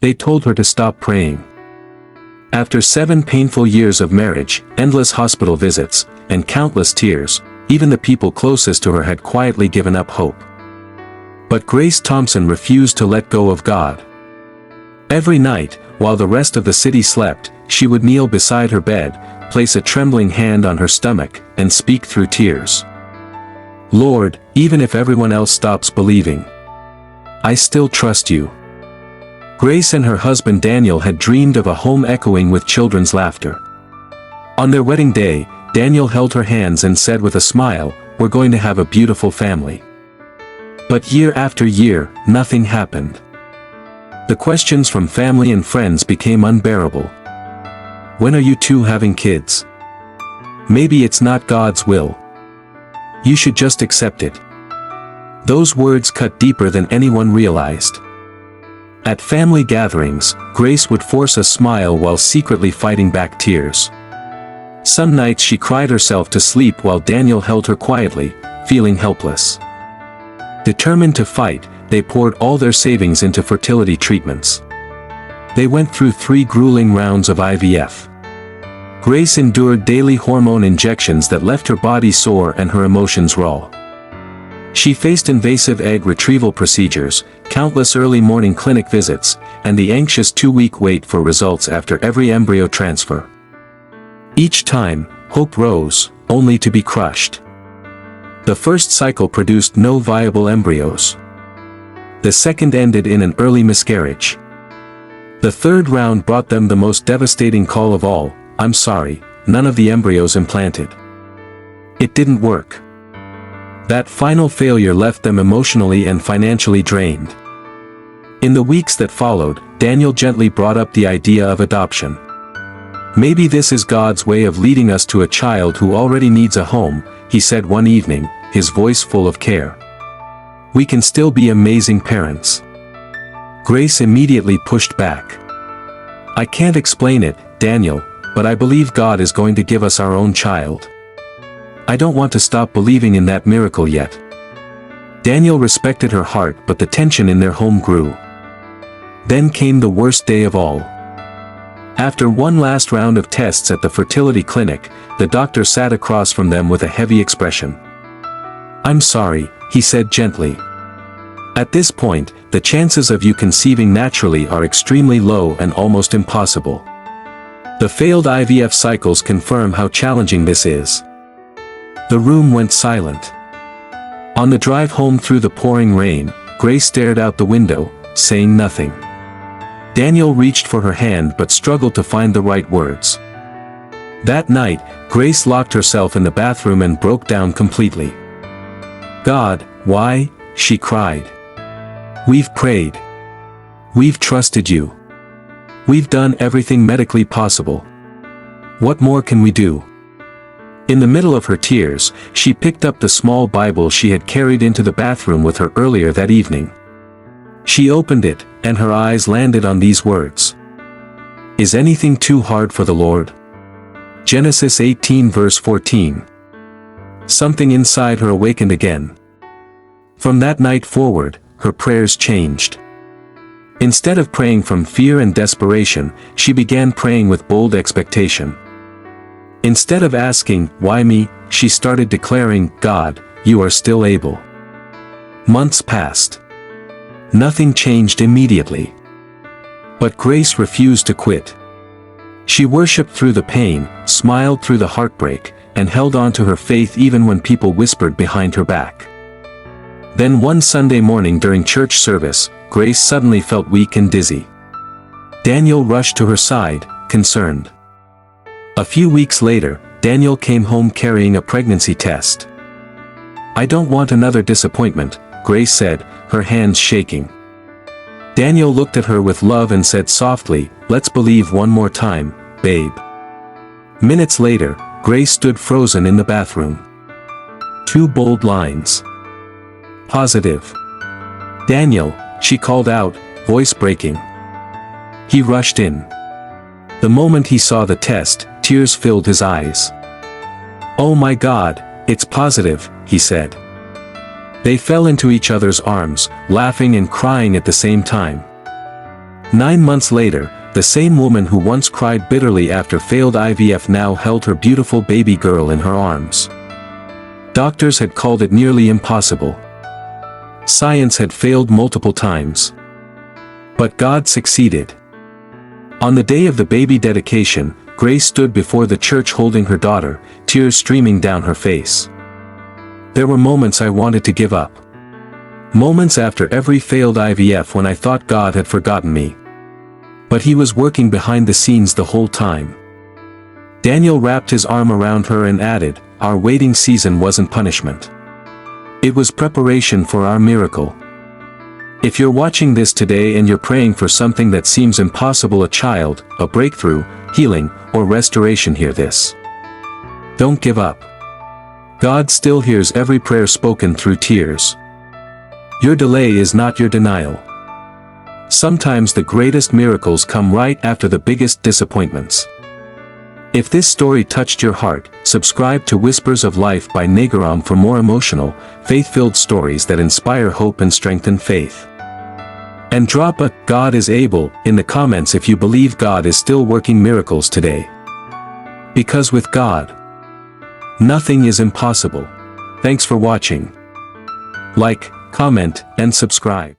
They told her to stop praying. After 7 painful years of marriage, endless hospital visits, and countless tears, even the people closest to her had quietly given up hope. But Grace Thompson refused to let go of God. Every night, while the rest of the city slept, she would kneel beside her bed, place a trembling hand on her stomach, and speak through tears. "Lord, even if everyone else stops believing, I still trust you." Grace and her husband Daniel had dreamed of a home echoing with children's laughter. On their wedding day, Daniel held her hands and said with a smile, "We're going to have a beautiful family." But year after year, nothing happened. The questions from family and friends became unbearable. "When are you two having kids? Maybe it's not God's will. You should just accept it." Those words cut deeper than anyone realized. At family gatherings, Grace would force a smile while secretly fighting back tears. Some nights she cried herself to sleep while Daniel held her quietly, feeling helpless. Determined to fight, they poured all their savings into fertility treatments. They went through 3 grueling rounds of IVF. Grace endured daily hormone injections that left her body sore and her emotions raw. She faced invasive egg retrieval procedures, countless early morning clinic visits, and the anxious 2-week wait for results after every embryo transfer. Each time, hope rose, only to be crushed. The first cycle produced no viable embryos. The second ended in an early miscarriage. The third round brought them the most devastating call of all: "I'm sorry, none of the embryos implanted." It didn't work. That final failure left them emotionally and financially drained. In the weeks that followed, Daniel gently brought up the idea of adoption. "Maybe this is God's way of leading us to a child who already needs a home," he said one evening, his voice full of care. "We can still be amazing parents." Grace immediately pushed back. "I can't explain it, Daniel, but I believe God is going to give us our own child. I don't want to stop believing in that miracle yet." Daniel respected her heart, but the tension in their home grew. Then came the worst day of all. After one last round of tests at the fertility clinic, the doctor sat across from them with a heavy expression. "I'm sorry," he said gently. "At this point, the chances of you conceiving naturally are extremely low and almost impossible. The failed IVF cycles confirm how challenging this is." The room went silent. On the drive home through the pouring rain, Grace stared out the window, saying nothing. Daniel reached for her hand but struggled to find the right words. That night, Grace locked herself in the bathroom and broke down completely. "God, why?" she cried. "We've prayed. We've trusted you. We've done everything medically possible. What more can we do?" In the middle of her tears, she picked up the small Bible she had carried into the bathroom with her earlier that evening. She opened it, and her eyes landed on these words. "Is anything too hard for the Lord?" Genesis 18 verse 14. Something inside her awakened again. From that night forward, her prayers changed. Instead of praying from fear and desperation, she began praying with bold expectation. Instead of asking, "Why me?" she started declaring, "God, you are still able." Months passed. Nothing changed immediately. But Grace refused to quit. She worshipped through the pain, smiled through the heartbreak, and held on to her faith even when people whispered behind her back. Then one Sunday morning during church service, Grace suddenly felt weak and dizzy. Daniel rushed to her side, concerned. A few weeks later, Daniel came home carrying a pregnancy test. "I don't want another disappointment," Grace said, her hands shaking. Daniel looked at her with love and said softly, "Let's believe one more time, babe." Minutes later, Grace stood frozen in the bathroom. 2 bold lines. "Positive." "Daniel," she called out, voice breaking. He rushed in. The moment he saw the test, tears filled his eyes. "Oh my God, it's positive," he said. They fell into each other's arms, laughing and crying at the same time. 9 months later, the same woman who once cried bitterly after failed IVF now held her beautiful baby girl in her arms. Doctors had called it nearly impossible. Science had failed multiple times. But God succeeded. On the day of the baby dedication, Grace stood before the church holding her daughter, tears streaming down her face. There were moments I wanted to give up. Moments after every failed IVF when I thought God had forgotten me. But He was working behind the scenes the whole time. Daniel wrapped his arm around her and added, "Our waiting season wasn't punishment. It was preparation for our miracle." If you're watching this today and you're praying for something that seems impossible, a child, a breakthrough, healing, or restoration, hear this. Don't give up. God still hears every prayer spoken through tears. Your delay is not your denial. Sometimes the greatest miracles come right after the biggest disappointments. If this story touched your heart, subscribe to Whispers of Life by Negaram for more emotional, faith-filled stories that inspire hope and strengthen faith. And drop a "God is able" in the comments if you believe God is still working miracles today. Because with God, nothing is impossible. Thanks for watching. Like, comment, and subscribe.